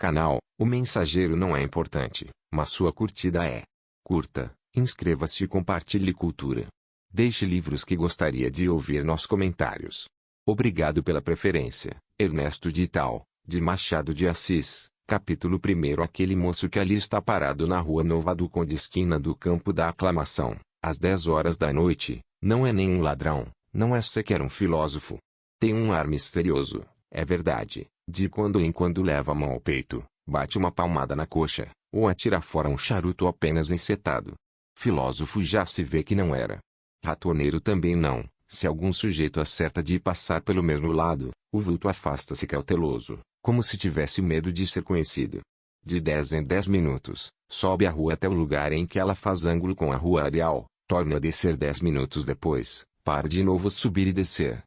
canal. O mensageiro não é importante, mas sua curtida é. Curta, inscreva-se e compartilhe cultura. Deixe livros que gostaria de ouvir nos comentários. Obrigado pela preferência. Ernesto Dital, de Machado de Assis. Capítulo 1. Aquele moço que ali está parado na rua Nova do Conde, esquina do Campo da Aclamação, às 10 horas da noite, não é nenhum ladrão, não é sequer um filósofo. Tem um ar misterioso, é verdade, de quando em quando leva a mão ao peito, bate uma palmada na coxa, ou atira fora um charuto apenas encetado. Filósofo já se vê que não era. Ratoneiro também não. Se algum sujeito acerta de passar pelo mesmo lado, o vulto afasta-se cauteloso, como se tivesse medo de ser conhecido. De 10 em 10 minutos, sobe a rua até o lugar em que ela faz ângulo com a rua Areal, torna a descer 10 minutos depois, para de novo subir e descer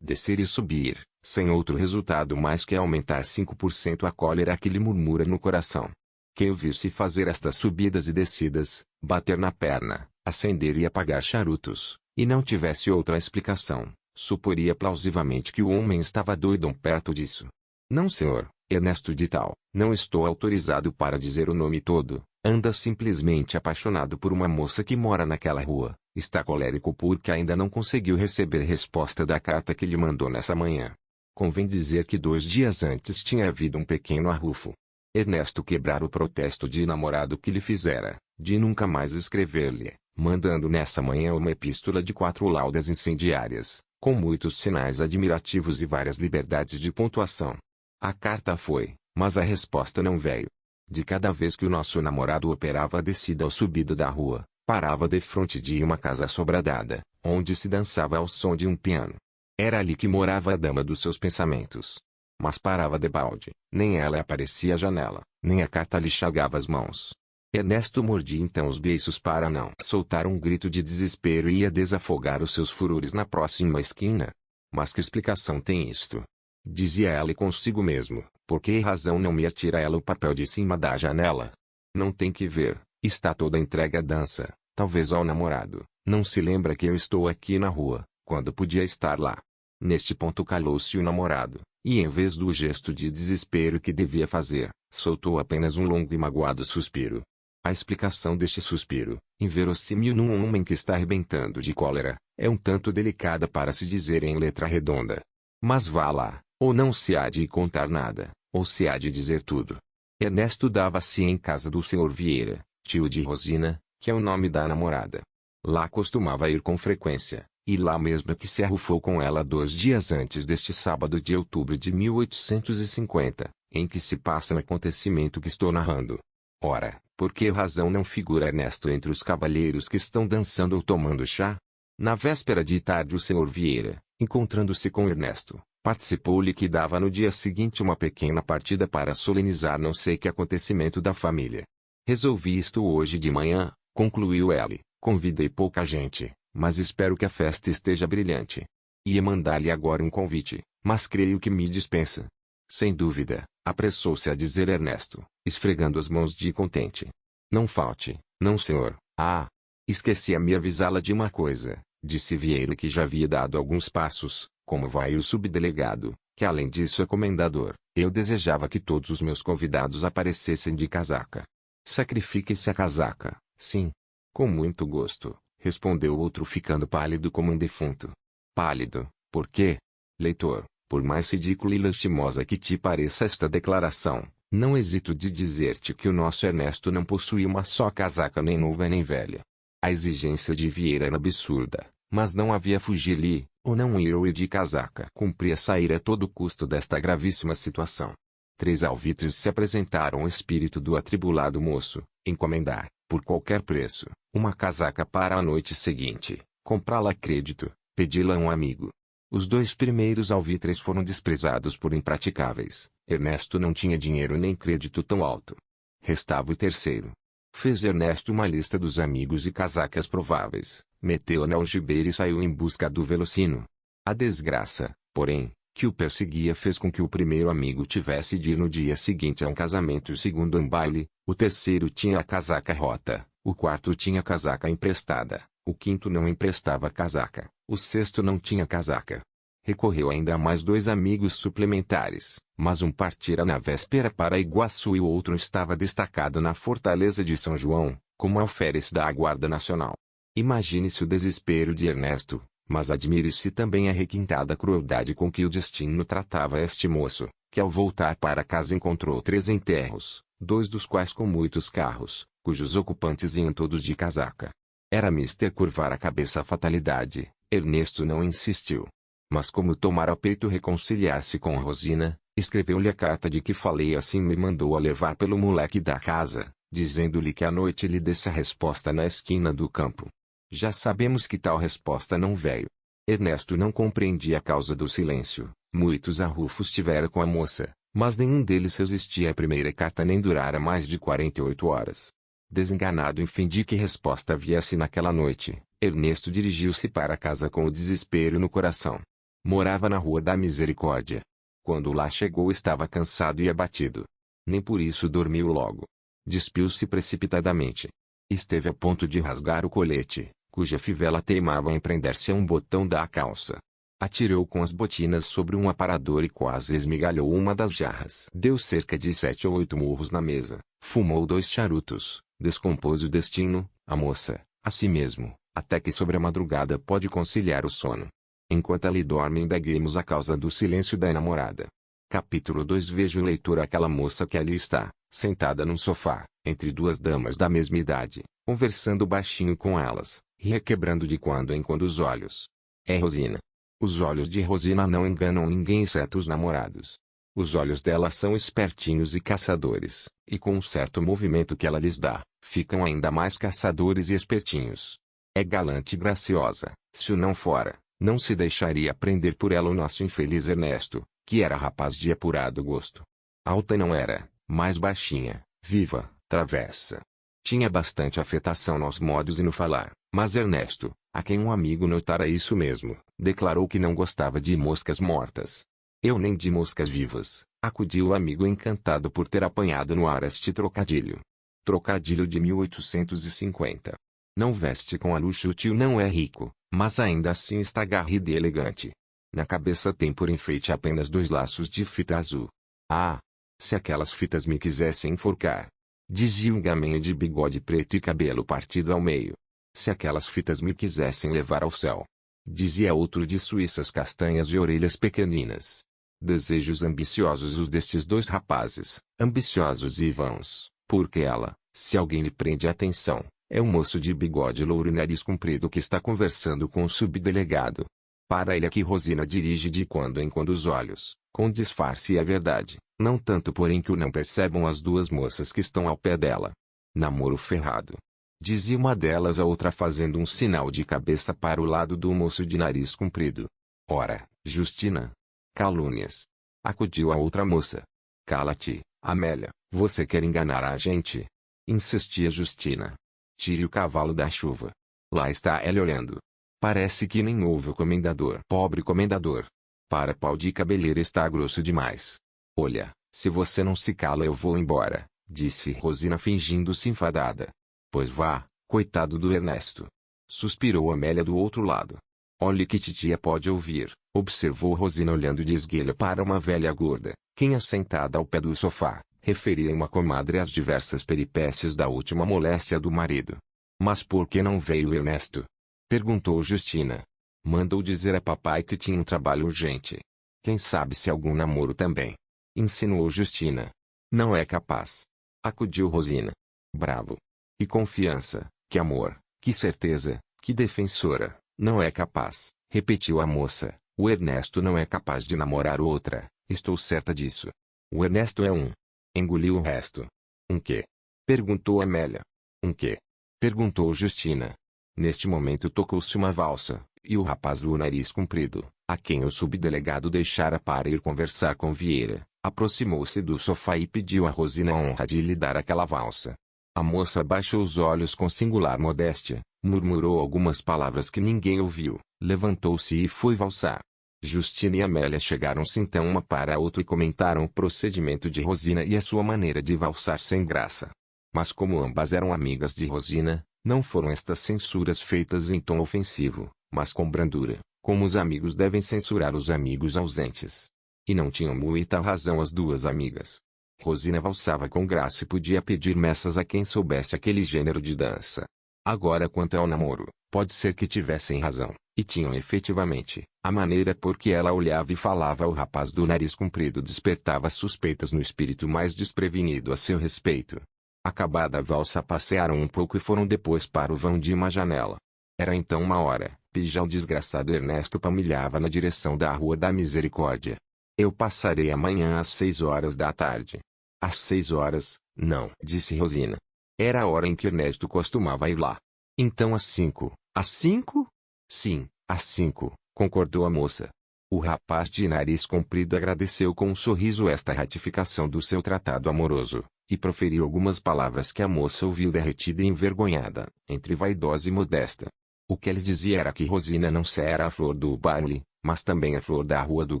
e subir, sem outro resultado mais que aumentar 5% a cólera que lhe murmura no coração. Quem o visse fazer estas subidas e descidas, bater na perna, acender e apagar charutos, e não tivesse outra explicação, suporia plausivelmente que o homem estava doido perto disso. Não, senhor, Ernesto Dital, não estou autorizado para dizer o nome todo. Anda simplesmente apaixonado por uma moça que mora naquela rua. Está colérico porque ainda não conseguiu receber resposta da carta que lhe mandou nessa manhã. Convém dizer que 2 dias antes tinha havido um pequeno arrufo. Ernesto quebrara o protesto de namorado que lhe fizera, de nunca mais escrever-lhe, mandando nessa manhã uma epístola de 4 laudas incendiárias, com muitos sinais admirativos e várias liberdades de pontuação. A carta foi, mas a resposta não veio. De cada vez que o nosso namorado operava a descida ou subida da rua, parava defronte de uma casa assobradada, onde se dançava ao som de um piano. Era ali que morava a dama dos seus pensamentos. Mas parava debalde, nem ela aparecia à janela, nem a carta lhe chegava às mãos. Ernesto mordia então os beiços para não soltar um grito de desespero e ia desafogar os seus furores na próxima esquina. Mas que explicação tem isto? Dizia ela consigo mesmo, por que razão não me atira ela o papel de cima da janela? Não tem que ver, está toda entregue à dança, talvez ao namorado, não se lembra que eu estou aqui na rua, quando podia estar lá. Neste ponto calou-se o namorado, e em vez do gesto de desespero que devia fazer, soltou apenas um longo e magoado suspiro. A explicação deste suspiro, inverossímil num homem que está arrebentando de cólera, é um tanto delicada para se dizer em letra redonda. Mas vá lá, ou não se há de contar nada, ou se há de dizer tudo. Ernesto dava-se em casa do Sr. Vieira, tio de Rosina, que é o nome da namorada. Lá costumava ir com frequência, e lá mesmo que se arrufou com ela 2 dias antes deste sábado de outubro de 1850, em que se passa o acontecimento que estou narrando. Ora, por que razão não figura Ernesto entre os cavalheiros que estão dançando ou tomando chá? Na véspera de tarde o Sr. Vieira, encontrando-se com Ernesto, participou-lhe que dava no dia seguinte uma pequena partida para solenizar não sei que acontecimento da família. Resolvi isto hoje de manhã, concluiu ele, convidei pouca gente, mas espero que a festa esteja brilhante. Ia mandar-lhe agora um convite, mas creio que me dispensa. Sem dúvida, apressou-se a dizer Ernesto, esfregando as mãos de contente. Não falte, não senhor. Ah! Esqueci-me avisá-la de uma coisa, disse Vieira que já havia dado alguns passos, como vai o subdelegado, que além disso é comendador, eu desejava que todos os meus convidados aparecessem de casaca. Sacrifique-se a casaca, sim. Com muito gosto, respondeu o outro ficando pálido como um defunto. Pálido, por quê? Leitor, por mais ridícula e lastimosa que te pareça esta declaração, não hesito de dizer-te que o nosso Ernesto não possui uma só casaca nem nova nem velha. A exigência de Vieira era absurda, mas não havia fugir-lhe, ou não ir ou ir de casaca. Cumpria sair a todo custo desta gravíssima situação. 3 alvitres se apresentaram ao espírito do atribulado moço, encomendar, por qualquer preço, uma casaca para a noite seguinte, comprá-la a crédito, pedi-la a um amigo. Os 2 primeiros alvitres foram desprezados por impraticáveis. Ernesto não tinha dinheiro nem crédito tão alto. Restava o terceiro. Fez Ernesto uma lista dos amigos e casacas prováveis, meteu-a na algibeira e saiu em busca do velocino. A desgraça, porém, que o perseguia fez com que o primeiro amigo tivesse de ir no dia seguinte a um casamento e o segundo a um baile, o terceiro tinha a casaca rota, o quarto tinha casaca emprestada, o quinto não emprestava casaca, o sexto não tinha casaca. Recorreu ainda a mais 2 amigos suplementares, mas um partira na véspera para Iguaçu e o outro estava destacado na Fortaleza de São João, como alferes da Guarda Nacional. Imagine-se o desespero de Ernesto, mas admire-se também a requintada crueldade com que o destino tratava este moço, que ao voltar para casa encontrou 3 enterros, 2 dos quais com muitos carros, cujos ocupantes iam todos de casaca. Era mister curvar a cabeça à fatalidade. Ernesto não insistiu. Mas como tomara a peito reconciliar-se com Rosina, escreveu-lhe a carta de que falei assim me mandou a levar pelo moleque da casa, dizendo-lhe que à noite lhe desse a resposta na esquina do campo. Já sabemos que tal resposta não veio. Ernesto não compreendia a causa do silêncio. Muitos arrufos tivera com a moça, mas nenhum deles resistia à primeira carta nem durara mais de 48 horas. Desenganado em fim de que resposta viesse naquela noite, Ernesto dirigiu-se para casa com o desespero no coração. Morava na Rua da Misericórdia. Quando lá chegou estava cansado e abatido. Nem por isso dormiu logo. Despiu-se precipitadamente. Esteve a ponto de rasgar o colete, cuja fivela teimava em prender-se a um botão da calça. Atirou com as botinas sobre um aparador e quase esmigalhou uma das jarras. Deu cerca de 7 ou 8 murros na mesa, fumou 2 charutos, descompôs o destino, a moça, a si mesmo, até que sobre a madrugada pode conciliar o sono. Enquanto ali dorme indaguemos a causa do silêncio da enamorada. Capítulo 2. Veja o leitor aquela moça que ali está, sentada num sofá, entre 2 damas da mesma idade, conversando baixinho com elas, e requebrando de quando em quando os olhos. É Rosina. Os olhos de Rosina não enganam ninguém exceto os namorados. Os olhos dela são espertinhos e caçadores, e com um certo movimento que ela lhes dá, ficam ainda mais caçadores e espertinhos. É galante e graciosa, se o não fora, não se deixaria prender por ela o nosso infeliz Ernesto, que era rapaz de apurado gosto. Alta não era, mas baixinha, viva, travessa. Tinha bastante afetação nos modos e no falar, mas Ernesto, a quem um amigo notara isso mesmo, declarou que não gostava de moscas mortas. Eu nem de moscas vivas, acudiu o amigo encantado por ter apanhado no ar este trocadilho. Trocadilho de 1850. Não veste com a luxo, o tio não é rico, mas ainda assim está garrido e elegante. Na cabeça tem por enfeite apenas 2 laços de fita azul. Ah! Se aquelas fitas me quisessem enforcar! Dizia um gamenho de bigode preto e cabelo partido ao meio. Se aquelas fitas me quisessem levar ao céu! Dizia outro de suíças castanhas e orelhas pequeninas. Desejos ambiciosos os destes 2 rapazes, ambiciosos e vãos, porque ela, se alguém lhe prende a atenção, é um moço de bigode louro e nariz comprido que está conversando com o subdelegado. Para ele é que Rosina dirige de quando em quando os olhos, com disfarce e a verdade, não tanto porém que o não percebam as 2 moças que estão ao pé dela. Namoro ferrado. Dizia uma delas a outra fazendo um sinal de cabeça para o lado do moço de nariz comprido. Ora, Justina. Calúnias. Acudiu a outra moça. Cala-te, Amélia, você quer enganar a gente? Insistia Justina. Tire o cavalo da chuva. Lá está ela olhando. Parece que nem ouve o comendador. Pobre comendador. Para pau de cabeleira está grosso demais. Olha, se você não se cala eu vou embora, disse Rosina fingindo-se enfadada. Pois vá, coitado do Ernesto. Suspirou Amélia do outro lado. Olhe que titia pode ouvir, observou Rosina olhando de esguelha para uma velha gorda, quem assentada ao pé do sofá, referia a uma comadre as diversas peripécias da última moléstia do marido. Mas por que não veio Ernesto? Perguntou Justina. Mandou dizer a papai que tinha um trabalho urgente. Quem sabe se algum namoro também. Insinuou Justina. Não é capaz. Acudiu Rosina. Bravo. Que confiança, que amor, que certeza, que defensora. Não é capaz, repetiu a moça. O Ernesto não é capaz de namorar outra, estou certa disso. O Ernesto é um. Engoliu o resto. Um quê? Perguntou Amélia. Um quê? Perguntou Justina. Neste momento tocou-se uma valsa, e o rapaz do nariz comprido, a quem o subdelegado deixara para ir conversar com Vieira, aproximou-se do sofá e pediu a Rosina a honra de lhe dar aquela valsa. A moça baixou os olhos com singular modéstia, murmurou algumas palavras que ninguém ouviu, levantou-se e foi valsar. Justina e Amélia chegaram-se então uma para a outra e comentaram o procedimento de Rosina e a sua maneira de valsar sem graça. Mas como ambas eram amigas de Rosina, não foram estas censuras feitas em tom ofensivo, mas com brandura, Como os amigos devem censurar os amigos ausentes. E não tinham muita razão as duas amigas. Rosina valsava com graça e podia pedir messas a quem soubesse aquele gênero de dança. Agora quanto ao namoro, pode ser que tivessem razão, e tinham efetivamente. A maneira por que ela olhava e falava ao rapaz do nariz comprido despertava suspeitas no espírito mais desprevenido a seu respeito. Acabada a valsa passearam um pouco e foram depois para o vão de uma janela. Era então 1 hora, e já o desgraçado Ernesto palmilhava na direção da Rua da Misericórdia. Eu passarei amanhã às 6 horas da tarde. Às 6 horas, não, disse Rosina. Era a hora em que Ernesto costumava ir lá. Então às 5. Às 5? Sim, às 5, concordou a moça. O rapaz de nariz comprido agradeceu com um sorriso esta ratificação do seu tratado amoroso, e proferiu algumas palavras que a moça ouviu derretida e envergonhada, entre vaidosa e modesta. O que ele dizia era que Rosina não só era a flor do baile, mas também a flor da Rua do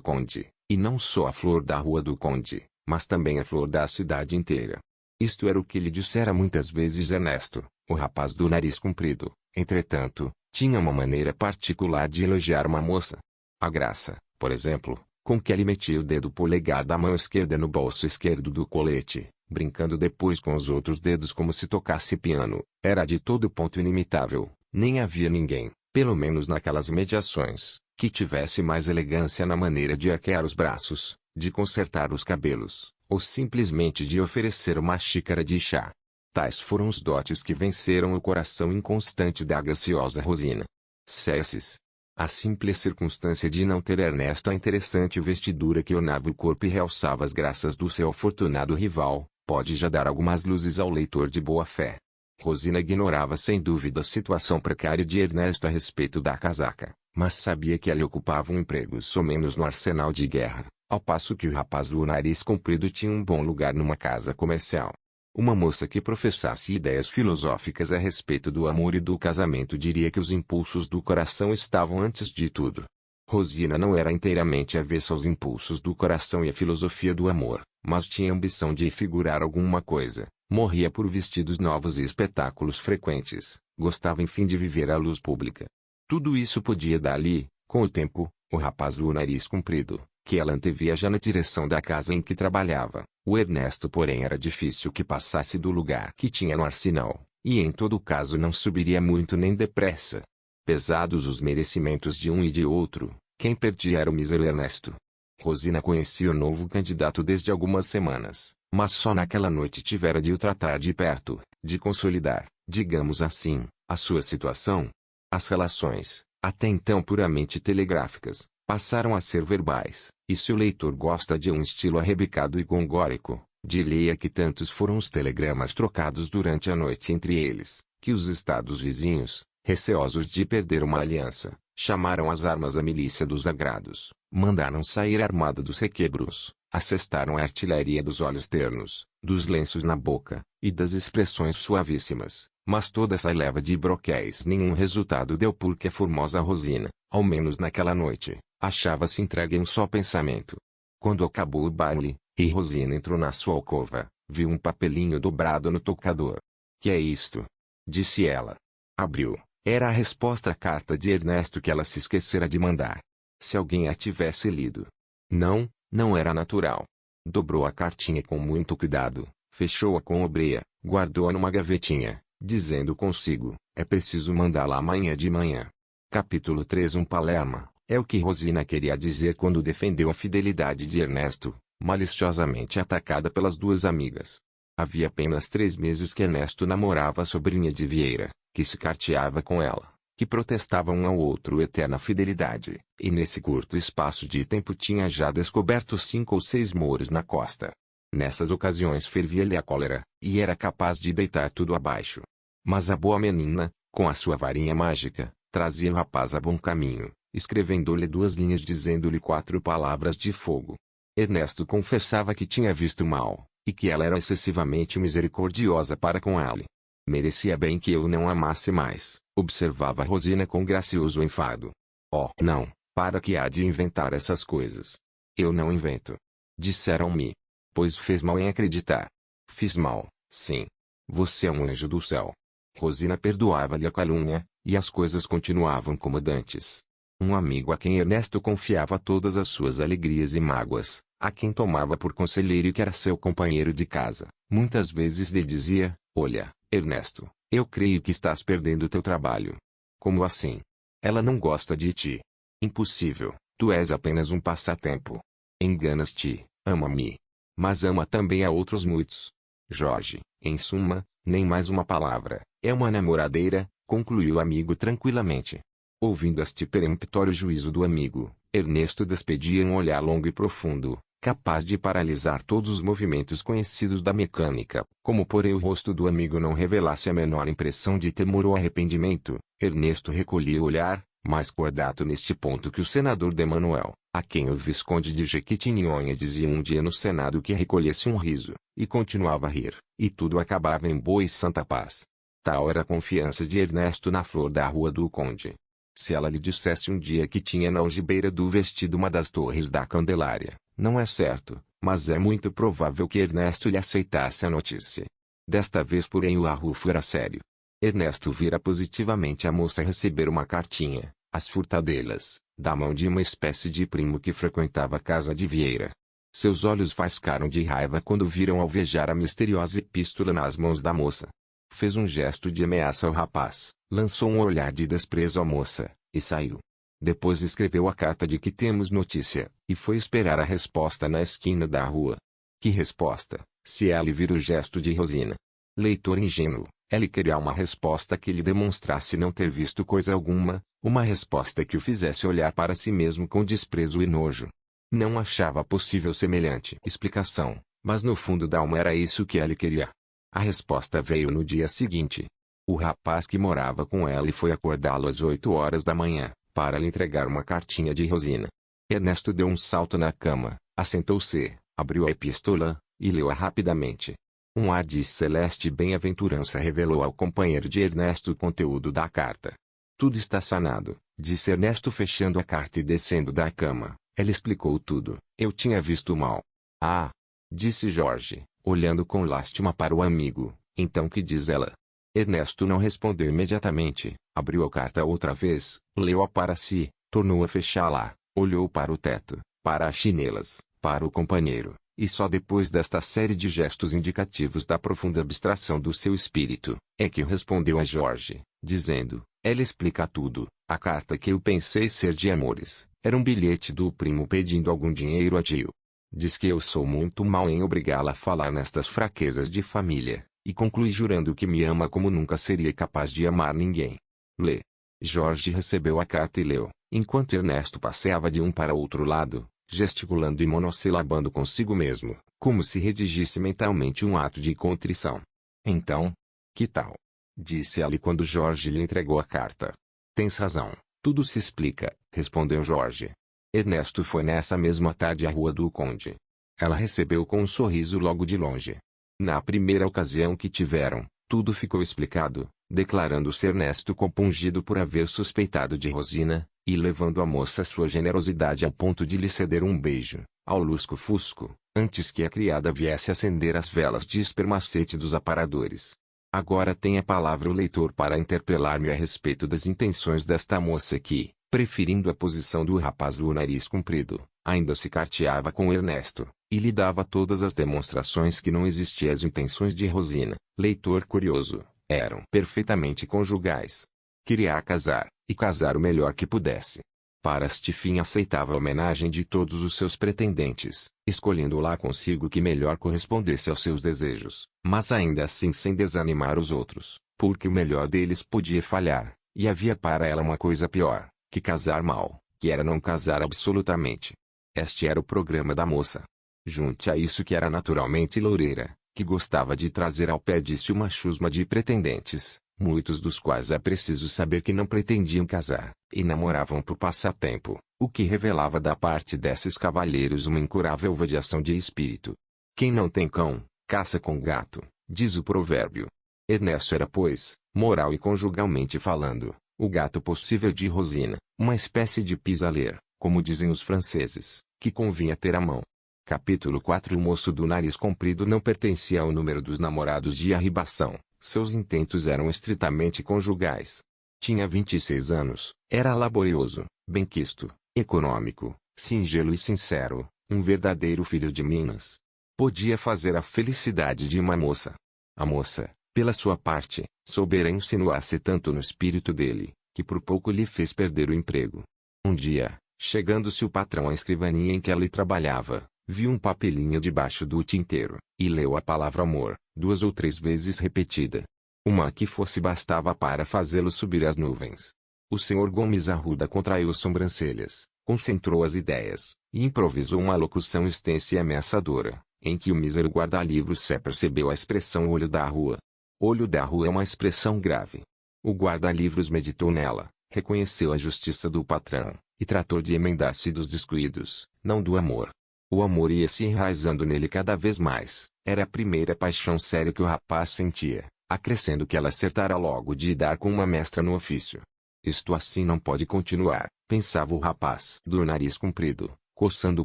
Conde, e não só a flor da Rua do Conde, mas também a flor da cidade inteira. Isto era o que lhe dissera muitas vezes Ernesto, o rapaz do nariz comprido. Entretanto, tinha uma maneira particular de elogiar uma moça. A graça, por exemplo, com que ele metia o dedo polegar da mão esquerda no bolso esquerdo do colete, brincando depois com os outros dedos como se tocasse piano, era de todo ponto inimitável. Nem havia ninguém, pelo menos naquelas mediações, que tivesse mais elegância na maneira de arquear os braços, de consertar os cabelos, ou simplesmente de oferecer uma xícara de chá. Tais foram os dotes que venceram o coração inconstante da graciosa Rosina. Cesses. A simples circunstância de não ter Ernesto a interessante vestidura que ornava o corpo e realçava as graças do seu afortunado rival, pode já dar algumas luzes ao leitor de boa fé. Rosina ignorava sem dúvida a situação precária de Ernesto a respeito da casaca, mas sabia que ele ocupava um emprego somenos no arsenal de guerra, ao passo que o rapaz do nariz comprido tinha um bom lugar numa casa comercial. Uma moça que professasse ideias filosóficas a respeito do amor e do casamento diria que os impulsos do coração estavam antes de tudo. Rosina não era inteiramente avessa aos impulsos do coração e à filosofia do amor, mas tinha ambição de figurar alguma coisa, morria por vestidos novos e espetáculos frequentes, gostava enfim de viver à luz pública. Tudo isso podia dar-lhe, com o tempo, o rapaz do nariz comprido, que ela antevia já na direção da casa em que trabalhava. O Ernesto porém era difícil que passasse do lugar que tinha no arsenal, e em todo caso não subiria muito nem depressa. Pesados os merecimentos de um e de outro, quem perdia era o mísero Ernesto. Rosina conhecia o novo candidato desde algumas semanas, mas só naquela noite tivera de o tratar de perto, de consolidar, digamos assim, a sua situação. As relações, até então puramente telegráficas, passaram a ser verbais, e se o leitor gosta de um estilo arrebicado e gongórico, dir-lhe-ia que tantos foram os telegramas trocados durante a noite entre eles, que os estados vizinhos, receosos de perder uma aliança, chamaram às armas a milícia dos agrados, mandaram sair a armada dos requebros, assestaram a artilharia dos olhos ternos, dos lenços na boca, e das expressões suavíssimas, mas toda essa leva de broquéis nenhum resultado deu porque a formosa Rosina, ao menos naquela noite, achava-se entregue em um só pensamento. Quando acabou o baile, e Rosina entrou na sua alcova, viu um papelinho dobrado no tocador. "Que é isto?" disse ela. Abriu. Era a resposta à carta de Ernesto que ela se esquecera de mandar. Se alguém a tivesse lido. Não, não era natural. Dobrou a cartinha com muito cuidado, fechou-a com obreia, guardou-a numa gavetinha, dizendo consigo, é preciso mandá-la amanhã de manhã. Capítulo 3. Palerma, é o que Rosina queria dizer quando defendeu a fidelidade de Ernesto, maliciosamente atacada pelas duas amigas. Havia apenas 3 meses que Ernesto namorava a sobrinha de Vieira, que se carteava com ela, que protestavam um ao outro eterna fidelidade, e nesse curto espaço de tempo tinha já descoberto 5 ou 6 mouros na costa. Nessas ocasiões fervia-lhe a cólera, e era capaz de deitar tudo abaixo. Mas a boa menina, com a sua varinha mágica, trazia o rapaz a bom caminho, escrevendo-lhe 2 linhas dizendo-lhe 4 palavras de fogo. Ernesto confessava que tinha visto mal, e que ela era excessivamente misericordiosa para com ele. Merecia bem que eu não amasse mais, observava Rosina com gracioso enfado. Oh, não, para que há de inventar essas coisas? Eu não invento. Disseram-me. Pois fez mal em acreditar. Fiz mal, sim. Você é um anjo do céu. Rosina perdoava-lhe a calúnia, e as coisas continuavam como dantes. Um amigo a quem Ernesto confiava todas as suas alegrias e mágoas, a quem tomava por conselheiro e que era seu companheiro de casa, muitas vezes lhe dizia: olha, Ernesto, eu creio que estás perdendo teu trabalho. Como assim? Ela não gosta de ti. Impossível, tu és apenas um passatempo. Enganas-te, ama-me. Mas ama também a outros muitos. Jorge, em suma, nem mais uma palavra, é uma namoradeira, concluiu o amigo tranquilamente. Ouvindo este peremptório juízo do amigo, Ernesto despedia um olhar longo e profundo, capaz de paralisar todos os movimentos conhecidos da mecânica. Como porém o rosto do amigo não revelasse a menor impressão de temor ou arrependimento, Ernesto recolhia o olhar, mais cordato neste ponto que o senador de Manuel, a quem o Visconde de Jequitinhonha dizia um dia no Senado que recolhesse um riso, e continuava a rir, e tudo acabava em boa e santa paz. Tal era a confiança de Ernesto na flor da Rua do Conde. Se ela lhe dissesse um dia que tinha na algibeira do vestido uma das torres da Candelária, não é certo, mas é muito provável que Ernesto lhe aceitasse a notícia. Desta vez porém o arrufo era sério. Ernesto vira positivamente a moça receber uma cartinha, as furtadelas, da mão de uma espécie de primo que frequentava a casa de Vieira. Seus olhos faiscaram de raiva quando viram alvejar a misteriosa epístola nas mãos da moça. Fez um gesto de ameaça ao rapaz, lançou um olhar de desprezo à moça, e saiu. Depois escreveu a carta de que temos notícia, e foi esperar a resposta na esquina da rua. Que resposta, se ela vira o gesto de Rosina? Leitor ingênuo, ele queria uma resposta que lhe demonstrasse não ter visto coisa alguma, uma resposta que o fizesse olhar para si mesmo com desprezo e nojo. Não achava possível semelhante explicação, mas no fundo da alma era isso que ele queria. A resposta veio no dia seguinte. O rapaz que morava com ela foi acordá-lo às 8 horas da manhã, para lhe entregar uma cartinha de Rosina. Ernesto deu um salto na cama, assentou-se, abriu a epístola, e leu-a rapidamente. Um ar de celeste bem-aventurança revelou ao companheiro de Ernesto o conteúdo da carta. Tudo está sanado, disse Ernesto fechando a carta e descendo da cama. Ela explicou tudo. Eu tinha visto mal. Ah! Disse Jorge, olhando com lástima para o amigo. Então que diz ela? Ernesto não respondeu imediatamente, abriu a carta outra vez, leu-a para si, tornou a fechá-la, olhou para o teto, para as chinelas, para o companheiro, e só depois desta série de gestos indicativos da profunda abstração do seu espírito, é que respondeu a Jorge, dizendo: ela explica tudo. A carta que eu pensei ser de amores, era um bilhete do primo pedindo algum dinheiro a tio. Diz que eu sou muito mal em obrigá-la a falar nestas fraquezas de família, e conclui jurando que me ama como nunca seria capaz de amar ninguém. Lê. Jorge recebeu a carta e leu, enquanto Ernesto passeava de um para outro lado, gesticulando e monossilabando consigo mesmo, como se redigisse mentalmente um ato de contrição. Então, que tal? Disse ela quando Jorge lhe entregou a carta. Tens razão, tudo se explica, respondeu Jorge. Ernesto foi nessa mesma tarde à Rua do Conde. Ela recebeu com um sorriso logo de longe. Na primeira ocasião que tiveram, tudo ficou explicado, declarando-se Ernesto compungido por haver suspeitado de Rosina, e levando a moça sua generosidade ao ponto de lhe ceder um beijo, ao lusco-fusco, antes que a criada viesse acender as velas de espermacete dos aparadores. Agora tem a palavra o leitor para interpelar-me a respeito das intenções desta moça que, preferindo a posição do rapaz do nariz comprido, ainda se carteava com Ernesto, e lhe dava todas as demonstrações que não existiam as intenções de Rosina. Leitor curioso, eram perfeitamente conjugais. Queria casar, e casar o melhor que pudesse. Para este fim aceitava a homenagem de todos os seus pretendentes, escolhendo lá consigo que melhor correspondesse aos seus desejos, mas ainda assim sem desanimar os outros, porque o melhor deles podia falhar, e havia para ela uma coisa pior, que casar mal, que era não casar absolutamente. Este era o programa da moça. Junte a isso que era naturalmente loureira, que gostava de trazer ao pé disso uma chusma de pretendentes, muitos dos quais é preciso saber que não pretendiam casar, e namoravam por passatempo, o que revelava da parte desses cavalheiros uma incurável variação de espírito. Quem não tem cão, caça com gato, diz o provérbio. Ernesto era, pois, moral e conjugalmente falando, o gato possível de Rosina, uma espécie de pis-aller, como dizem os franceses, que convinha ter à mão. Capítulo 4. O moço do nariz comprido não pertencia ao número dos namorados de arribação, seus intentos eram estritamente conjugais. Tinha 26 anos, era laborioso, benquisto, econômico, singelo e sincero, um verdadeiro filho de Minas. Podia fazer a felicidade de uma moça. A moça, pela sua parte, soubera insinuar-se tanto no espírito dele, que por pouco lhe fez perder o emprego. Um dia, chegando-se o patrão à escrivaninha em que ela trabalhava, viu um papelinho debaixo do tinteiro, e leu a palavra amor, 2 ou 3 vezes repetida. Uma que fosse bastava para fazê-lo subir às nuvens. O senhor Gomes Arruda contraiu as sobrancelhas, concentrou as ideias, e improvisou uma locução extensa e ameaçadora, em que o mísero guarda-livros se percebeu a expressão olho da rua. Olho da rua é uma expressão grave. O guarda-livros meditou nela, reconheceu a justiça do patrão, e tratou de emendar-se dos descuidos, não do amor. O amor ia se enraizando nele cada vez mais, era a primeira paixão séria que o rapaz sentia, acrescendo que ela acertara logo de dar com uma mestra no ofício. Isto assim não pode continuar, pensava o rapaz do nariz comprido, coçando o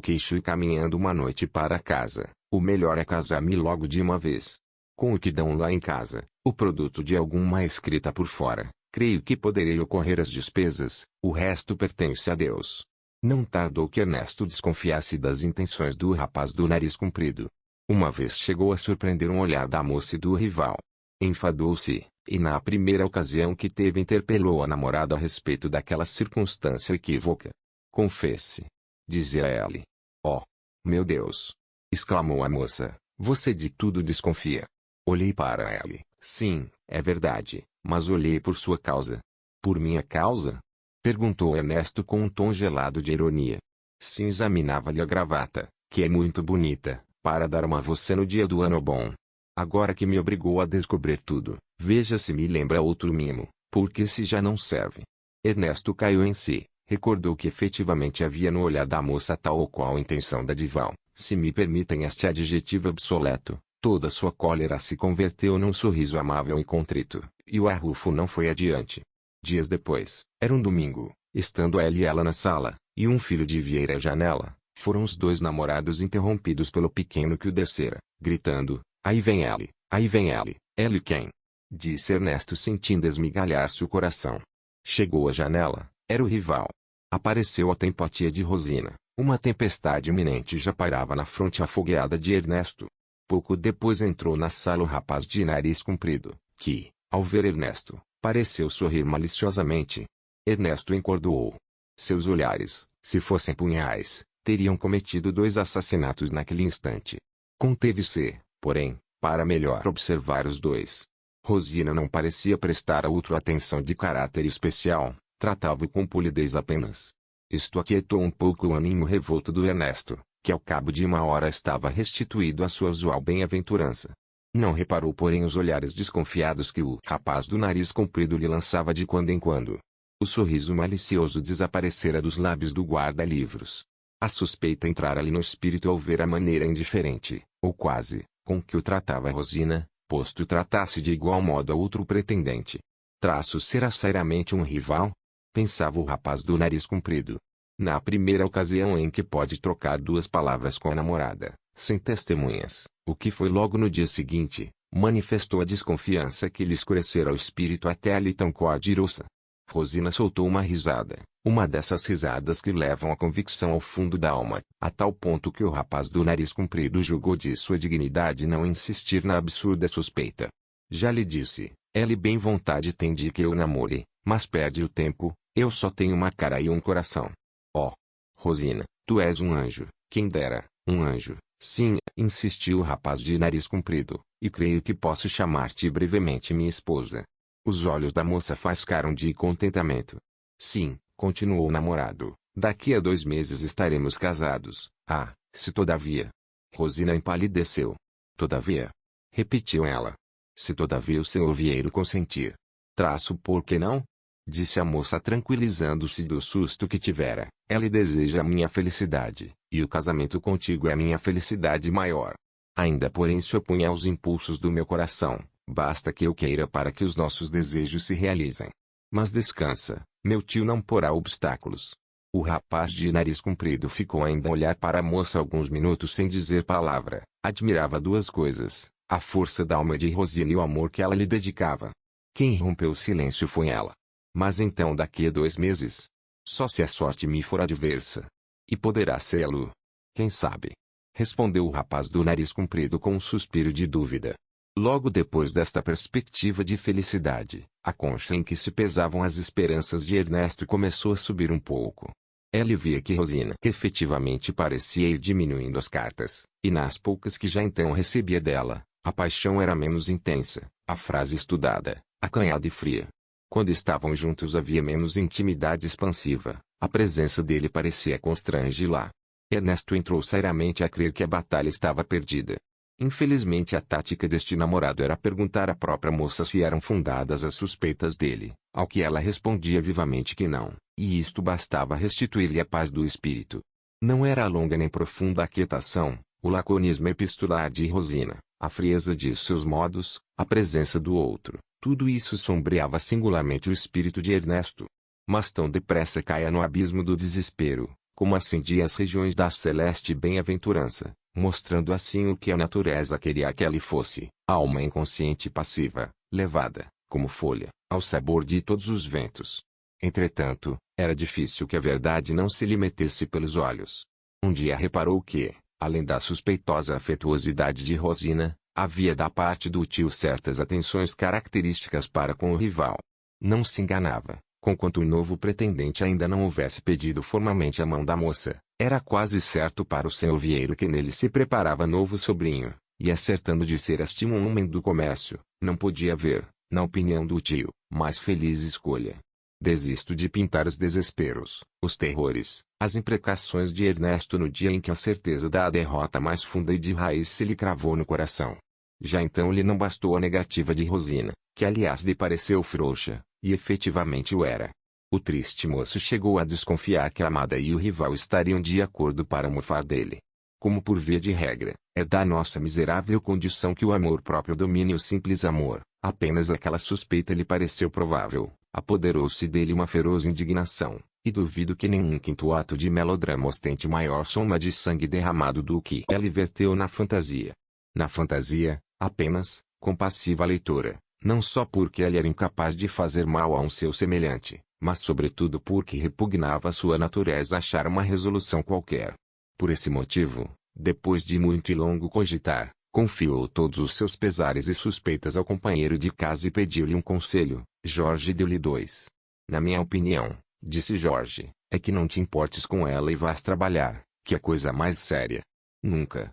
queixo e caminhando uma noite para casa. O melhor é casar-me logo de uma vez. Com o que dão lá em casa, o produto de alguma escrita por fora, creio que poderei ocorrer as despesas, o resto pertence a Deus. Não tardou que Ernesto desconfiasse das intenções do rapaz do nariz comprido. Uma vez chegou a surpreender um olhar da moça e do rival. Enfadou-se, e na primeira ocasião que teve interpelou a namorada a respeito daquela circunstância equívoca. Confesse, dizia ela. Oh, meu Deus! Exclamou a moça, você de tudo desconfia. Olhei para ela, sim, é verdade, mas olhei por sua causa. Por minha causa? Perguntou Ernesto com um tom gelado de ironia. Sim, examinava-lhe a gravata, que é muito bonita, para dar uma a você no dia do ano bom. Agora que me obrigou a descobrir tudo, veja se me lembra outro mimo, porque se já não serve. Ernesto caiu em si, recordou que efetivamente havia no olhar da moça tal ou qual intenção da Dival, se me permitem este adjetivo obsoleto, toda sua cólera se converteu num sorriso amável e contrito, e o arrufo não foi adiante. Dias depois, era um domingo, estando ela e ela na sala, e um filho de Vieira à janela, foram os 2 namorados interrompidos pelo pequeno que o descera, gritando, aí vem ele, aí vem ele, ele quem? Disse Ernesto sentindo esmigalhar-se o coração. Chegou à janela, era o rival. Apareceu a tempo a tia de Rosina, uma tempestade iminente já pairava na fronte afogueada de Ernesto. Pouco depois entrou na sala o rapaz de nariz comprido, que, ao ver Ernesto, pareceu sorrir maliciosamente. Ernesto encordoou. Seus olhares, se fossem punhais, teriam cometido 2 assassinatos naquele instante. Conteve-se, porém, para melhor observar os 2. Rosina não parecia prestar a outro atenção de caráter especial, tratava-o com polidez apenas. Isto aquietou um pouco o ânimo revolto do Ernesto, que ao cabo de uma hora estava restituído à sua usual bem-aventurança. Não reparou porém os olhares desconfiados que o rapaz do nariz comprido lhe lançava de quando em quando. O sorriso malicioso desaparecera dos lábios do guarda-livros. A suspeita entrara-lhe no espírito ao ver a maneira indiferente, ou quase, com que o tratava Rosina, posto tratasse de igual modo a outro pretendente. Traço será seriamente um rival? Pensava o rapaz do nariz comprido. Na primeira ocasião em que pode trocar 2 palavras com a namorada, sem testemunhas, o que foi logo no dia seguinte, manifestou a desconfiança que lhe escurecera o espírito até ali tão coardirosa. Rosina soltou uma risada, uma dessas risadas que levam a convicção ao fundo da alma, a tal ponto que o rapaz do nariz comprido julgou de sua dignidade não insistir na absurda suspeita. Já lhe disse, ela bem vontade tem de que eu namore, mas perde o tempo, eu só tenho uma cara e um coração. Oh, Rosina, tu és um anjo, quem dera, um anjo, sim, insistiu o rapaz de nariz comprido, e creio que posso chamar-te brevemente minha esposa. Os olhos da moça faiscaram de contentamento. Sim, continuou o namorado, daqui a 2 meses estaremos casados. Ah, se todavia. Rosina empalideceu. Todavia? Repetiu ela. Se todavia o senhor Vieiro consentir. Traço por que não? Disse a moça tranquilizando-se do susto que tivera. Ela deseja a minha felicidade, e o casamento contigo é a minha felicidade maior. Ainda porém se opunha aos impulsos do meu coração. Basta que eu queira para que os nossos desejos se realizem. Mas descansa, meu tio não porá obstáculos. O rapaz de nariz comprido ficou ainda a olhar para a moça alguns minutos sem dizer palavra. Admirava 2 coisas, a força da alma de Rosina e o amor que ela lhe dedicava. Quem rompeu o silêncio foi ela. Mas então daqui a 2 meses? Só se a sorte me for adversa. E poderá sê-lo. Quem sabe? Respondeu o rapaz do nariz comprido com um suspiro de dúvida. Logo depois desta perspectiva de felicidade, a concha em que se pesavam as esperanças de Ernesto começou a subir um pouco. Ele via que Rosina efetivamente parecia ir diminuindo as cartas, e nas poucas que já então recebia dela, a paixão era menos intensa, a frase estudada, acanhada e fria. Quando estavam juntos havia menos intimidade expansiva, a presença dele parecia constrangê-la. Ernesto entrou seriamente a crer que a batalha estava perdida. Infelizmente a tática deste namorado era perguntar à própria moça se eram fundadas as suspeitas dele, ao que ela respondia vivamente que não, e isto bastava restituir-lhe a paz do espírito. Não era longa nem profunda a quietação, o laconismo epistolar de Rosina, a frieza de seus modos, a presença do outro, tudo isso sombreava singularmente o espírito de Ernesto. Mas tão depressa caia no abismo do desespero, como acendia as regiões da celeste bem-aventurança, mostrando assim o que a natureza queria que ele fosse, alma inconsciente e passiva, levada, como folha, ao sabor de todos os ventos. Entretanto, era difícil que a verdade não se lhe metesse pelos olhos. Um dia reparou que, além da suspeitosa afetuosidade de Rosina, havia da parte do tio certas atenções características para com o rival. Não se enganava, conquanto o novo pretendente ainda não houvesse pedido formalmente a mão da moça. Era quase certo para o senhor Vieiro que nele se preparava novo sobrinho, e acertando de ser este um homem do comércio, não podia haver, na opinião do tio, mais feliz escolha. Desisto de pintar os desesperos, os terrores, as imprecações de Ernesto no dia em que a certeza da derrota mais funda e de raiz se lhe cravou no coração. Já então lhe não bastou a negativa de Rosina, que aliás lhe pareceu frouxa, e efetivamente o era. O triste moço chegou a desconfiar que a amada e o rival estariam de acordo para mofar dele. Como por via de regra, é da nossa miserável condição que o amor próprio domine o simples amor, apenas aquela suspeita lhe pareceu provável, apoderou-se dele uma feroz indignação, e duvido que nenhum quinto ato de melodrama ostente maior soma de sangue derramado do que ele verteu na fantasia. Na fantasia, apenas, compassiva leitora, não só porque ele era incapaz de fazer mal a um seu semelhante, mas sobretudo porque repugnava a sua natureza achar uma resolução qualquer. Por esse motivo, depois de muito e longo cogitar, confiou todos os seus pesares e suspeitas ao companheiro de casa e pediu-lhe um conselho. Jorge deu-lhe dois. Na minha opinião, disse Jorge, é que não te importes com ela e vás trabalhar, que é coisa mais séria. Nunca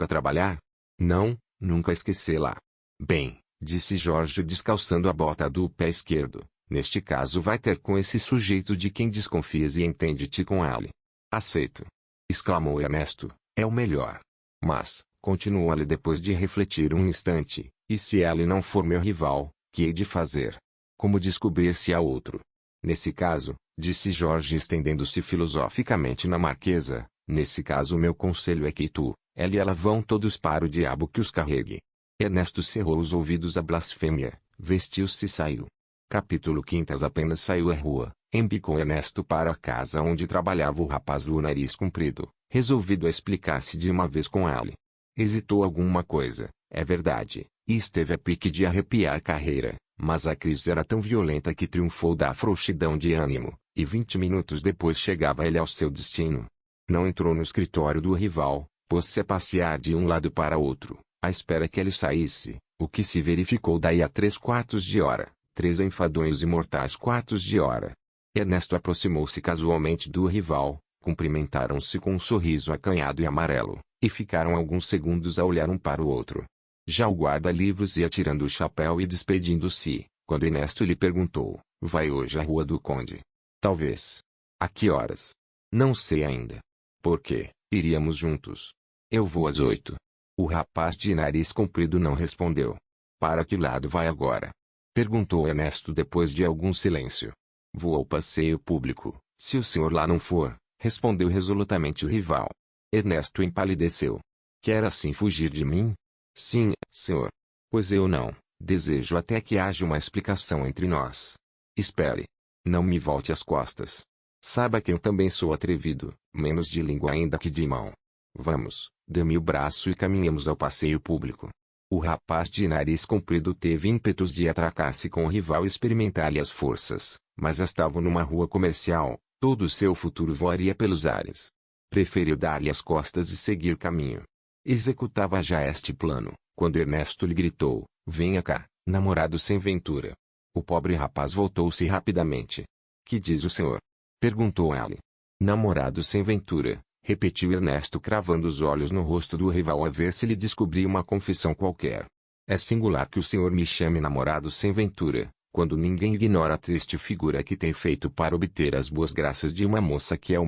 trabalhar? Não, nunca esquecê-la. Bem, disse Jorge descalçando a bota do pé esquerdo. Neste caso vai ter com esse sujeito de quem desconfias e entende-te com ele. Aceito. Exclamou Ernesto, é o melhor. Mas, continuou ele depois de refletir um instante, e se ele não for meu rival, que hei de fazer? Como descobrir se há outro? Nesse caso, disse Jorge estendendo-se filosoficamente na marquesa, nesse caso o meu conselho é que tu, ela e ela vão todos para o diabo que os carregue. Ernesto cerrou os ouvidos à blasfêmia, vestiu-se e saiu. Capítulo 5. Apenas saiu à rua, embicou Ernesto para a casa onde trabalhava o rapaz do nariz comprido, resolvido a explicar-se de uma vez com ele. Hesitou alguma coisa, é verdade, e esteve a pique de arrepiar carreira, mas a crise era tão violenta que triunfou da frouxidão de ânimo, e 20 minutos depois chegava ele ao seu destino. Não entrou no escritório do rival, pôs-se a passear de um lado para outro, à espera que ele saísse, o que se verificou daí a 3/4 de hora. 3 enfadonhos e mortais quartos de hora. Ernesto aproximou-se casualmente do rival, cumprimentaram-se com um sorriso acanhado e amarelo, e ficaram alguns segundos a olhar um para o outro. Já o guarda-livros ia tirando o chapéu e despedindo-se, quando Ernesto lhe perguntou, vai hoje à Rua do Conde? Talvez. A que horas? Não sei ainda. Por quê? Iríamos juntos. Eu vou às 8. O rapaz de nariz comprido não respondeu. Para que lado vai agora? Perguntou Ernesto depois de algum silêncio. Vou ao passeio público, se o senhor lá não for, respondeu resolutamente o rival. Ernesto empalideceu. Quer assim fugir de mim? Sim, senhor. Pois eu não, desejo até que haja uma explicação entre nós. Espere. Não me volte as costas. Saiba que eu também sou atrevido, menos de língua ainda que de mão. Vamos, dê-me o braço e caminhemos ao passeio público. O rapaz de nariz comprido teve ímpetos de atracar-se com o rival e experimentar-lhe as forças, mas estavam numa rua comercial, Todo o seu futuro voaria pelos ares. Preferiu dar-lhe as costas e seguir caminho. Executava já este plano, quando Ernesto lhe gritou: venha cá, namorado sem ventura. O pobre rapaz voltou-se rapidamente. Que diz o senhor? Perguntou ele. Namorado sem ventura, repetiu Ernesto cravando os olhos no rosto do rival a ver se lhe descobria uma confissão qualquer. É singular que o senhor me chame namorado sem ventura, quando ninguém ignora a triste figura que tem feito para obter as boas graças de uma moça que é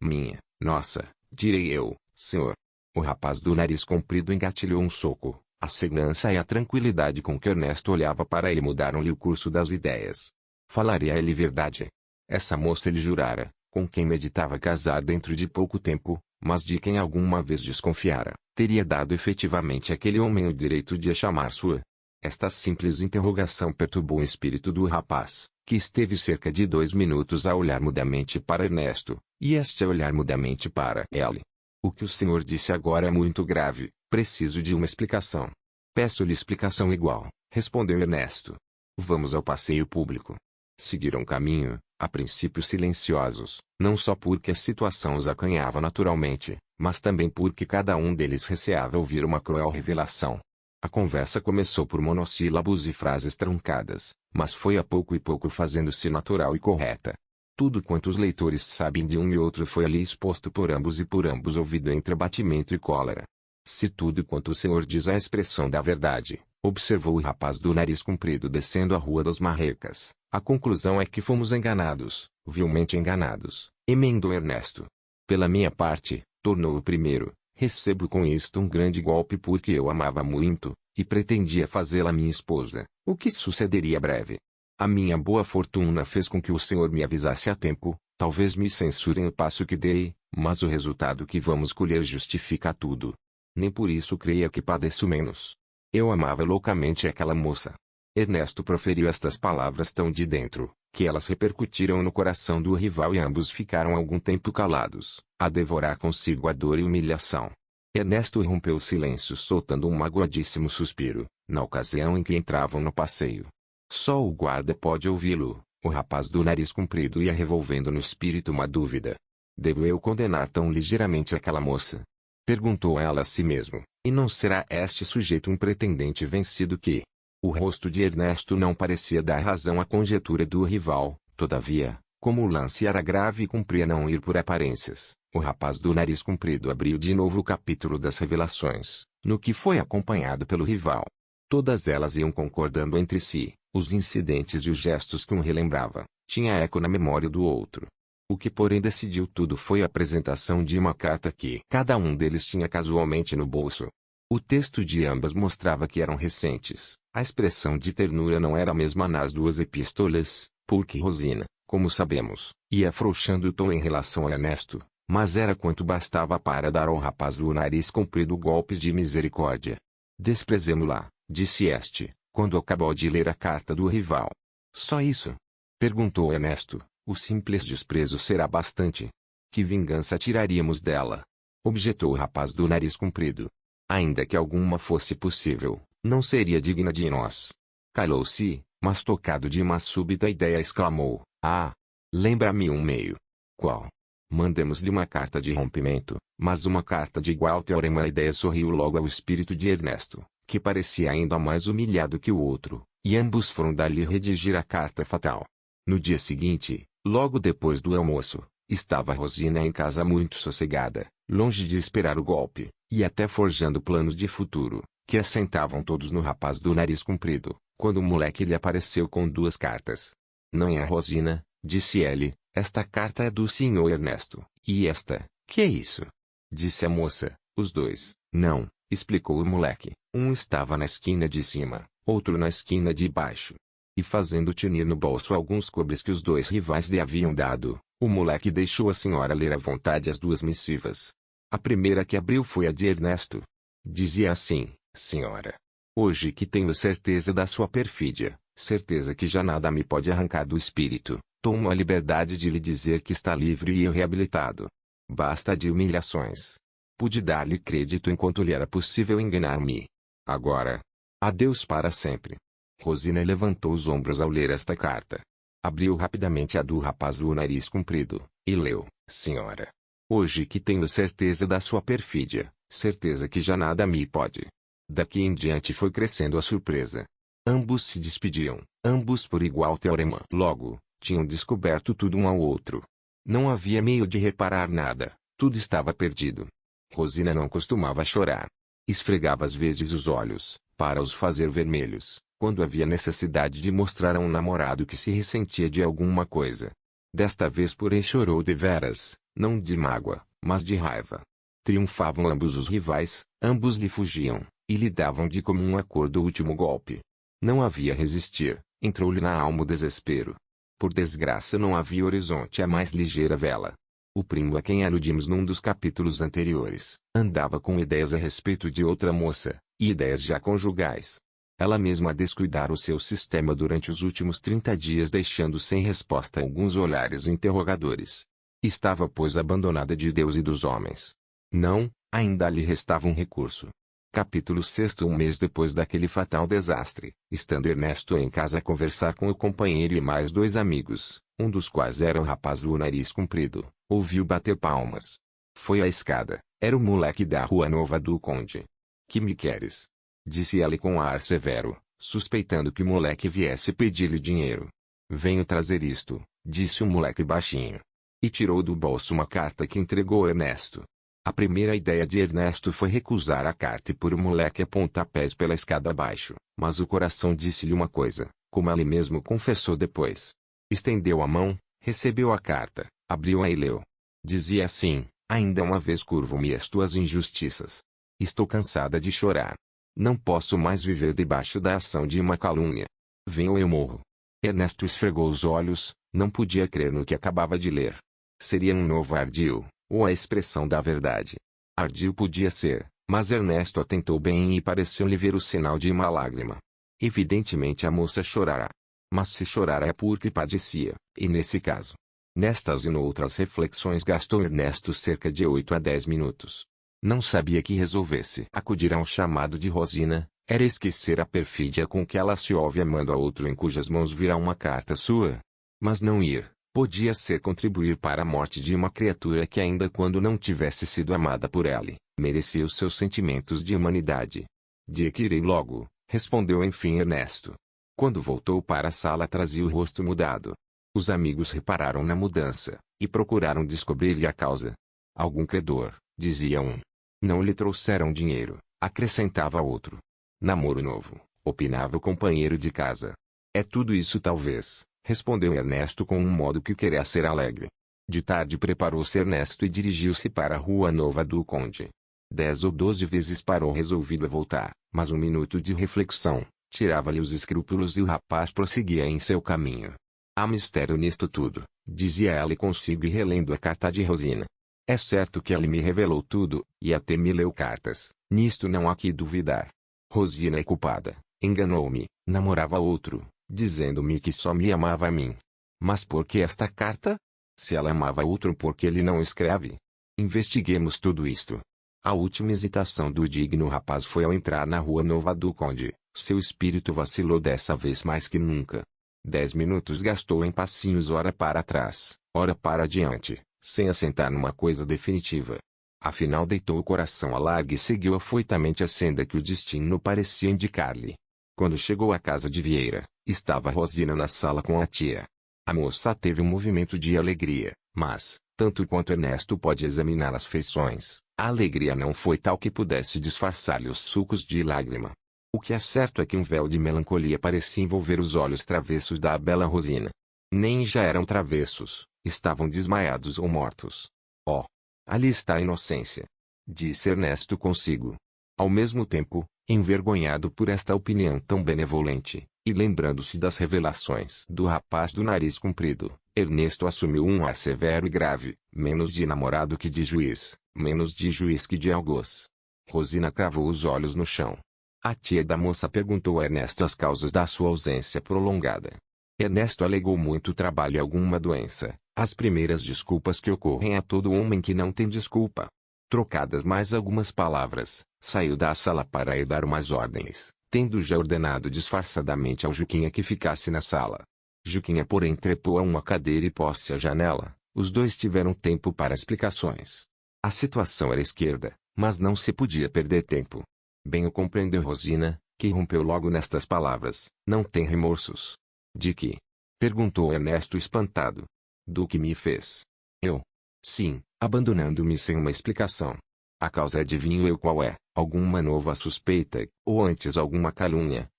minha, nossa, direi eu, senhor. O rapaz do nariz comprido engatilhou um soco. A segurança e a tranquilidade com que Ernesto olhava para ele mudaram-lhe o curso das ideias. Falaria a ele verdade. Essa moça ele jurara, com quem meditava casar dentro de pouco tempo, mas de quem alguma vez desconfiara, teria dado efetivamente àquele homem o direito de a chamar sua. Esta simples interrogação perturbou o espírito do rapaz, que esteve cerca de 2 minutos a olhar mudamente para Ernesto, e este a olhar mudamente para ele. O que o senhor disse agora é muito grave, preciso de uma explicação. Peço-lhe explicação igual, respondeu Ernesto. Vamos ao passeio público. Seguiram caminho, a princípio silenciosos, não só porque a situação os acanhava naturalmente, mas também porque cada um deles receava ouvir uma cruel revelação. A conversa começou por monossílabos e frases truncadas, mas foi a pouco e pouco fazendo-se natural e correta. Tudo quanto os leitores sabem de um e outro foi ali exposto por ambos e por ambos ouvido entre abatimento e cólera. Se tudo quanto o senhor diz é a expressão da verdade, observou o rapaz do nariz comprido descendo a Rua das Marrecas, a conclusão é que fomos enganados, vilmente enganados, emendou Ernesto. Pela minha parte, tornou o primeiro, recebo com isto um grande golpe porque eu amava muito, e pretendia fazê-la minha esposa, o que sucederia breve. A minha boa fortuna fez com que o senhor me avisasse a tempo, talvez me censurem o passo que dei, mas o resultado que vamos colher justifica tudo. Nem por isso creia que padeço menos. Eu amava loucamente aquela moça. Ernesto proferiu estas palavras tão de dentro, que elas repercutiram no coração do rival e ambos ficaram algum tempo calados, a devorar consigo a dor e humilhação. Ernesto rompeu o silêncio soltando um magoadíssimo suspiro, na ocasião em que entravam no passeio. Só o guarda pode ouvi-lo. O rapaz do nariz comprido ia revolvendo no espírito uma dúvida. Devo eu condenar tão ligeiramente aquela moça? Perguntou ela a si mesmo, e não será este sujeito um pretendente vencido que... O rosto de Ernesto não parecia dar razão à conjetura do rival, todavia, como o lance era grave e cumpria não ir por aparências, o rapaz do nariz comprido abriu de novo o capítulo das revelações, no que foi acompanhado pelo rival. Todas elas iam concordando entre si, os incidentes e os gestos que um relembrava, tinha eco na memória do outro. O que porém decidiu tudo foi a apresentação de uma carta que cada um deles tinha casualmente no bolso. O texto de ambas mostrava que eram recentes. A expressão de ternura não era a mesma nas duas epístolas, porque Rosina, como sabemos, ia afrouxando o tom em relação a Ernesto, mas era quanto bastava para dar ao rapaz do nariz comprido golpes de misericórdia. Desprezemo-la, disse este, quando acabou de ler a carta do rival. Só isso? Perguntou Ernesto. O simples desprezo será bastante. Que vingança tiraríamos dela? Objetou o rapaz do nariz comprido. Ainda que alguma fosse possível, não seria digna de nós. Calou-se, mas tocado de uma súbita ideia exclamou: Ah! Lembra-me um meio. Qual? Mandemos-lhe uma carta de rompimento, mas uma carta de igual teorema. A ideia sorriu logo ao espírito de Ernesto, que parecia ainda mais humilhado que o outro, e ambos foram dali redigir a carta fatal. No dia seguinte, logo depois do almoço, estava Rosina em casa muito sossegada, longe de esperar o golpe, e até forjando planos de futuro, que assentavam todos no rapaz do nariz comprido, quando o moleque lhe apareceu com 2 cartas. Não é Rosina, disse ele, esta carta é do senhor Ernesto, e esta, que é isso? Disse a moça, os 2, não, explicou o moleque, um estava na esquina de cima, outro na esquina de baixo. E fazendo tinir no bolso alguns cobres que os 2 rivais lhe haviam dado, o moleque deixou a senhora ler à vontade as 2 missivas. A primeira que abriu foi a de Ernesto. Dizia assim: Senhora, hoje que tenho certeza da sua perfídia, certeza que já nada me pode arrancar do espírito, tomo a liberdade de lhe dizer que está livre e reabilitado. Basta de humilhações. Pude dar-lhe crédito enquanto lhe era possível enganar-me. Agora, adeus para sempre. Rosina levantou os ombros ao ler esta carta. Abriu rapidamente a do rapaz do nariz comprido, e leu: Senhora. Hoje que tenho certeza da sua perfídia, certeza que já nada me pode. Daqui em diante foi crescendo a surpresa. Ambos se despediam, ambos por igual teorema. Logo, tinham descoberto tudo um ao outro. Não havia meio de reparar nada, tudo estava perdido. Rosina não costumava chorar. Esfregava às vezes os olhos, para os fazer vermelhos, quando havia necessidade de mostrar a um namorado que se ressentia de alguma coisa. Desta vez porém chorou deveras, não de mágoa, mas de raiva. Triunfavam ambos os rivais, ambos lhe fugiam, e lhe davam de comum acordo o último golpe. Não havia resistir, entrou-lhe na alma o desespero. Por desgraça não havia horizonte a mais ligeira vela. O primo a quem aludimos num dos capítulos anteriores, andava com ideias a respeito de outra moça, e ideias já conjugais. Ela mesma descuidara o seu sistema durante os últimos 30 dias deixando sem resposta alguns olhares interrogadores. Estava pois abandonada de Deus e dos homens. Não, ainda lhe restava um recurso. Capítulo 6. Um mês depois daquele fatal desastre, estando Ernesto em casa a conversar com o companheiro e mais dois amigos, um dos quais era o rapaz do nariz comprido, ouviu bater palmas. Foi à escada, era o moleque da Rua Nova do Conde. Que me queres? Disse ele com ar severo, suspeitando que o moleque viesse pedir-lhe dinheiro. Venho trazer isto, disse o moleque baixinho. E tirou do bolso uma carta que entregou a Ernesto. A primeira ideia de Ernesto foi recusar a carta e pôr o moleque a pontapés pela escada abaixo, mas o coração disse-lhe uma coisa, como ele mesmo confessou depois. Estendeu a mão, recebeu a carta, abriu-a e leu. Dizia assim: ainda uma vez curvo-me às tuas injustiças. Estou cansada de chorar. Não posso mais viver debaixo da ação de uma calúnia. Venho ou eu morro. Ernesto esfregou os olhos, não podia crer no que acabava de ler. Seria um novo ardil, ou a expressão da verdade. Ardil podia ser, mas Ernesto atentou bem e pareceu-lhe ver o sinal de uma lágrima. Evidentemente a moça chorará. Mas se chorara é porque padecia, e nesse caso. Nestas e noutras reflexões gastou Ernesto cerca de 8 a 10 minutos. Não sabia que resolvesse acudir a um chamado de Rosina, era esquecer a perfídia com que ela se ouve amando a outro em cujas mãos virá uma carta sua. Mas não ir, podia ser contribuir para a morte de uma criatura que ainda quando não tivesse sido amada por ele, merecia os seus sentimentos de humanidade. De que irei logo, respondeu enfim Ernesto. Quando voltou para a sala trazia o rosto mudado. Os amigos repararam na mudança, e procuraram descobrir-lhe a causa. Algum credor, dizia um. Não lhe trouxeram dinheiro, acrescentava outro. Namoro novo, opinava o companheiro de casa. É tudo isso talvez, respondeu Ernesto com um modo que queria ser alegre. De tarde preparou-se Ernesto e dirigiu-se para a Rua Nova do Conde. 10 ou 12 vezes parou resolvido a voltar, mas um minuto de reflexão tirava-lhe os escrúpulos e o rapaz prosseguia em seu caminho. Há mistério nisto tudo, dizia ela consigo e relendo a carta de Rosina. É certo que ele me revelou tudo, e até me leu cartas, nisto não há que duvidar. Rosina é culpada, enganou-me, namorava outro, dizendo-me que só me amava a mim. Mas por que esta carta? Se ela amava outro por que ele não escreve? Investiguemos tudo isto. A última hesitação do digno rapaz foi ao entrar na Rua Nova do Conde, seu espírito vacilou dessa vez mais que nunca. 10 minutos gastou em passinhos ora para trás, ora para diante, sem assentar numa coisa definitiva. Afinal deitou o coração à larga e seguiu afoitamente a senda que o destino parecia indicar-lhe. Quando chegou à casa de Vieira, estava Rosina na sala com a tia. A moça teve um movimento de alegria, mas, tanto quanto Ernesto pode examinar as feições, a alegria não foi tal que pudesse disfarçar-lhe os sulcos de lágrima. O que é certo é que um véu de melancolia parecia envolver os olhos travessos da bela Rosina. Nem já eram travessos, estavam desmaiados ou mortos. Oh! Ali está a inocência! Disse Ernesto consigo. Ao mesmo tempo, envergonhado por esta opinião tão benevolente, e lembrando-se das revelações do rapaz do nariz comprido, Ernesto assumiu um ar severo e grave, menos de namorado que de juiz, menos de juiz que de algoz. Rosina cravou os olhos no chão. A tia da moça perguntou a Ernesto as causas da sua ausência prolongada. Ernesto alegou muito trabalho e alguma doença, as primeiras desculpas que ocorrem a todo homem que não tem desculpa. Trocadas mais algumas palavras, saiu da sala para ir dar umas ordens, tendo já ordenado disfarçadamente ao Juquinha que ficasse na sala. Juquinha porém trepou a uma cadeira e pôs-se à janela. Os dois tiveram tempo para explicações. A situação era esquerda, mas não se podia perder tempo. Bem o compreendeu Rosina, que rompeu logo nestas palavras. Não tem remorsos? De que? Perguntou Ernesto espantado. Do que me fez? Eu? Sim, abandonando-me sem uma explicação. A causa adivinho eu qual é, alguma nova suspeita, ou antes alguma calúnia,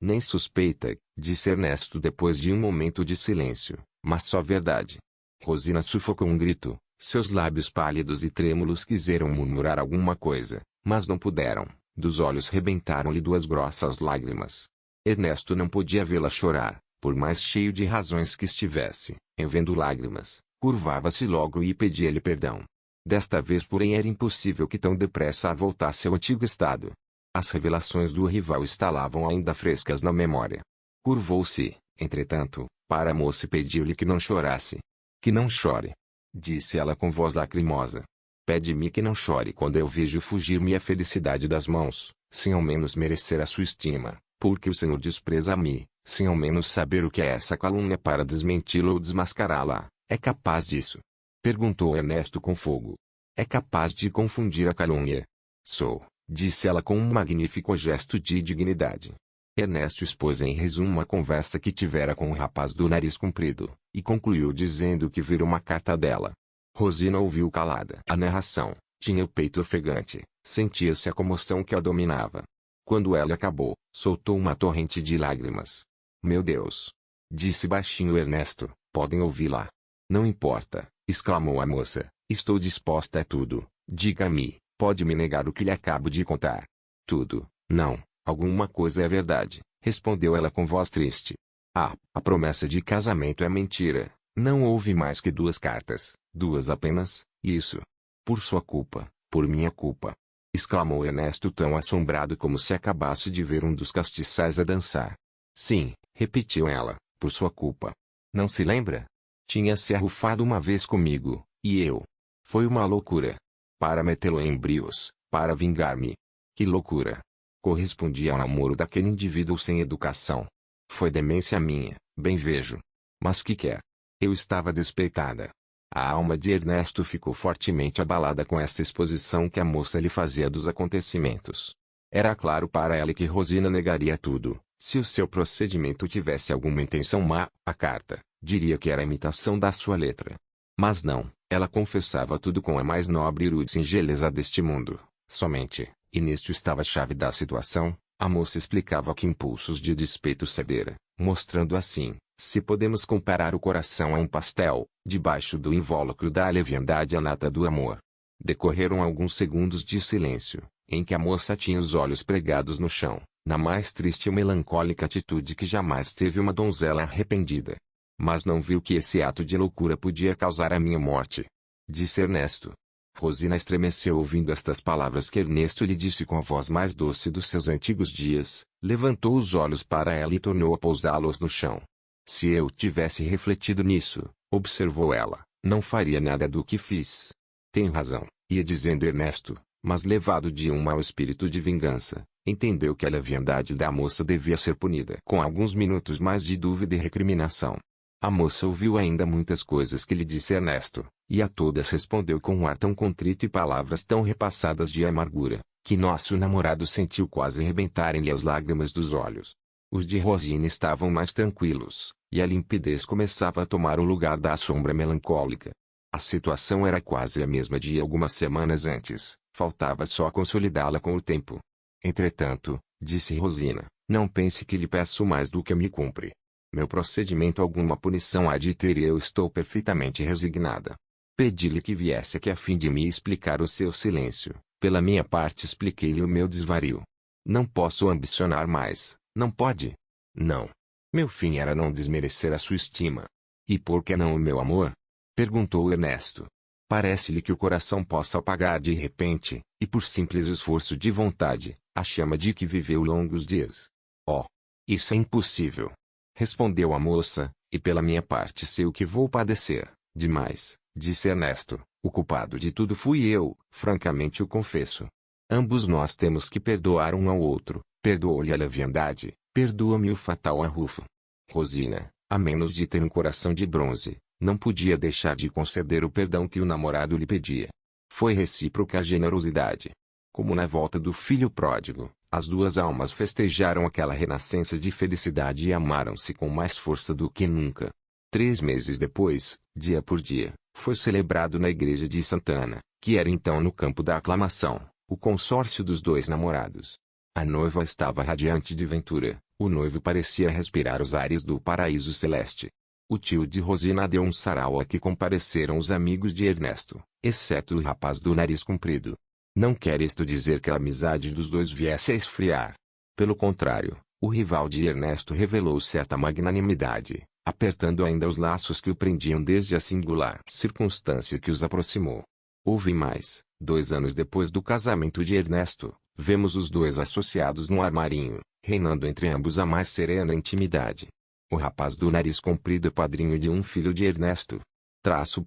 nem suspeita, disse Ernesto depois de um momento de silêncio, mas só verdade. Rosina sufocou um grito, seus lábios pálidos e trêmulos quiseram murmurar alguma coisa, mas não puderam, dos olhos rebentaram-lhe duas grossas lágrimas. Ernesto não podia vê-la chorar, por mais cheio de razões que estivesse, em vendo lágrimas, curvava-se logo e pedia-lhe perdão. Desta vez porém era impossível que tão depressa voltasse ao antigo estado. As revelações do rival estavam ainda frescas na memória. Curvou-se, entretanto, para a moça e pediu-lhe que não chorasse. Que não chore, disse ela com voz lacrimosa. Pede-me que não chore quando eu vejo fugir-me a felicidade das mãos, sem ao menos merecer a sua estima, porque o Senhor despreza-me, sem ao menos saber o que é essa calúnia para desmenti-la ou desmascará-la. É capaz disso? Perguntou Ernesto com fogo. É capaz de confundir a calúnia? Sou, disse ela com um magnífico gesto de dignidade. Ernesto expôs em resumo a conversa que tivera com o rapaz do nariz comprido, e concluiu dizendo que vira uma carta dela. Rosina ouviu calada a narração, tinha o peito ofegante, sentia-se a comoção que a dominava. Quando ela acabou, soltou uma torrente de lágrimas. Meu Deus! Disse baixinho Ernesto, podem ouvi-la. Não importa, exclamou a moça, estou disposta a tudo, diga-me, pode me negar o que lhe acabo de contar? Tudo, não, alguma coisa é verdade, respondeu ela com voz triste. Ah, a promessa de casamento é mentira, não houve mais que 2 cartas, 2 apenas, isso. Por sua culpa, por minha culpa. Exclamou Ernesto tão assombrado como se acabasse de ver um dos castiçais a dançar. Sim, repetiu ela, por sua culpa. Não se lembra? Tinha se arrufado uma vez comigo, e eu. Foi uma loucura. Para metê-lo em brios, para vingar-me. Que loucura. Correspondia ao namoro daquele indivíduo sem educação. Foi demência minha, bem vejo. Mas que quer? Eu estava despeitada. A alma de Ernesto ficou fortemente abalada com essa exposição que a moça lhe fazia dos acontecimentos. Era claro para ela que Rosina negaria tudo, se o seu procedimento tivesse alguma intenção má. A carta, diria que era imitação da sua letra. Mas não, ela confessava tudo com a mais nobre e rude singeleza deste mundo, somente, e nisto estava a chave da situação, a moça explicava que impulsos de despeito cedera, mostrando assim, se podemos comparar o coração a um pastel, debaixo do invólucro da leviandade a nata do amor. Decorreram alguns segundos de silêncio, em que a moça tinha os olhos pregados no chão, na mais triste e melancólica atitude que jamais teve uma donzela arrependida. Mas não viu que esse ato de loucura podia causar a minha morte. Disse Ernesto. Rosina estremeceu ouvindo estas palavras que Ernesto lhe disse com a voz mais doce dos seus antigos dias, levantou os olhos para ela e tornou a pousá-los no chão. Se eu tivesse refletido nisso, observou ela, não faria nada do que fiz. Tem razão, ia dizendo Ernesto, mas levado de um mau espírito de vingança, entendeu que a leviandade da moça devia ser punida com alguns minutos mais de dúvida e recriminação. A moça ouviu ainda muitas coisas que lhe disse Ernesto, e a todas respondeu com um ar tão contrito e palavras tão repassadas de amargura, que nosso namorado sentiu quase rebentarem-lhe as lágrimas dos olhos. Os de Rosina estavam mais tranquilos, e a limpidez começava a tomar o lugar da sombra melancólica. A situação era quase a mesma de algumas semanas antes, faltava só consolidá-la com o tempo. Entretanto, disse Rosina, não pense que lhe peço mais do que me cumpre. Meu procedimento alguma punição há de ter e eu estou perfeitamente resignada. Pedi-lhe que viesse aqui a fim de me explicar o seu silêncio, pela minha parte expliquei-lhe o meu desvario. Não posso ambicionar mais, não pode? Não. Meu fim era não desmerecer a sua estima. E por que não o meu amor? Perguntou Ernesto. Parece-lhe que o coração possa apagar de repente, e por simples esforço de vontade, a chama de que viveu longos dias. Oh! Isso é impossível. Respondeu a moça, e pela minha parte sei o que vou padecer, demais, disse Ernesto, o culpado de tudo fui eu, francamente o confesso. Ambos nós temos que perdoar um ao outro, perdoou-lhe a leviandade, perdoa-me o fatal arrufo. Rosina, a menos de ter um coração de bronze, não podia deixar de conceder o perdão que o namorado lhe pedia. Foi recíproca a generosidade. Como na volta do filho pródigo, as duas almas festejaram aquela renascença de felicidade e amaram-se com mais força do que nunca. 3 meses depois, dia por dia, foi celebrado na igreja de Santana, que era então no campo da aclamação, o consórcio dos dois namorados. A noiva estava radiante de ventura, o noivo parecia respirar os ares do paraíso celeste. O tio de Rosina deu um sarau a que compareceram os amigos de Ernesto, exceto o rapaz do nariz comprido. Não quer isto dizer que a amizade dos dois viesse a esfriar. Pelo contrário, o rival de Ernesto revelou certa magnanimidade, apertando ainda os laços que o prendiam desde a singular circunstância que os aproximou. Houve mais, 2 anos depois do casamento de Ernesto, vemos os dois associados no armarinho, reinando entre ambos a mais serena intimidade. O rapaz do nariz comprido é padrinho de um filho de Ernesto.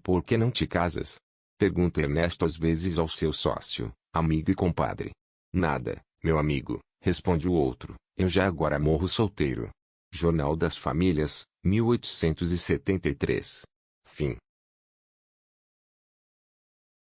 Por que não te casas? Pergunta Ernesto às vezes ao seu sócio, amigo e compadre. Nada, meu amigo, responde o outro, eu já agora morro solteiro. Jornal das Famílias, 1873. Fim.